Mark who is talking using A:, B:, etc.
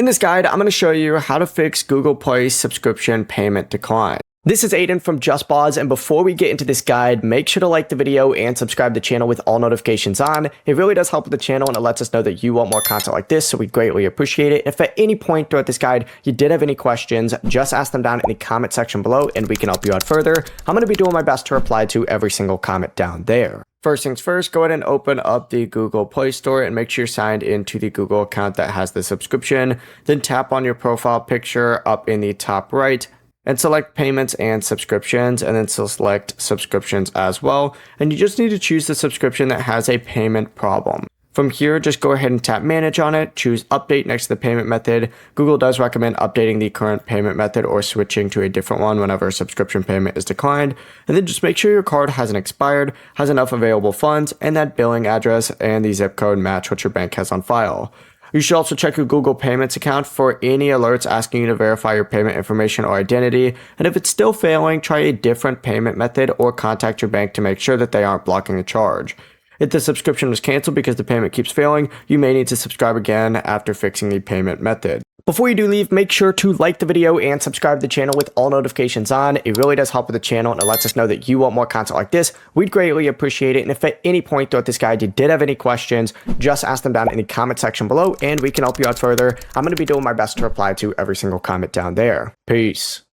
A: In this guide, I'm going to show you how to fix Google Play subscription payment decline. This is Aiden from JustBoz, and before we get into this guide, make sure to like the video and subscribe to the channel with all notifications on. It really does help with the channel and it lets us know that you want more content like this, so we greatly appreciate it. If at any point throughout this guide you did have any questions, just ask them down in the comment section below and we can help you out further. I'm going to be doing my best to reply to every single comment down there. First things first, go ahead and open up the Google Play Store and make sure you're signed into the Google account that has the subscription. Then tap on your profile picture up in the top right and select payments and subscriptions, and then select subscriptions as well. And you just need to choose the subscription that has a payment problem. From here, just go ahead and tap manage on it, choose update next to the payment method. Google does recommend updating the current payment method or switching to a different one whenever a subscription payment is declined. And then just make sure your card hasn't expired, has enough available funds, and that billing address and the zip code match what your bank has on file. You should also check your Google Payments account for any alerts asking you to verify your payment information or identity. And if it's still failing, try a different payment method or contact your bank to make sure that they aren't blocking a charge. If the subscription was canceled because the payment keeps failing, you may need to subscribe again after fixing the payment method. Before you do leave, make sure to like the video and subscribe to the channel with all notifications on. It really does help with the channel and it lets us know that you want more content like this. We'd greatly appreciate it. And if at any point throughout this guide you did have any questions, just ask them down in the comment section below and we can help you out further. I'm going to be doing my best to reply to every single comment down there. Peace.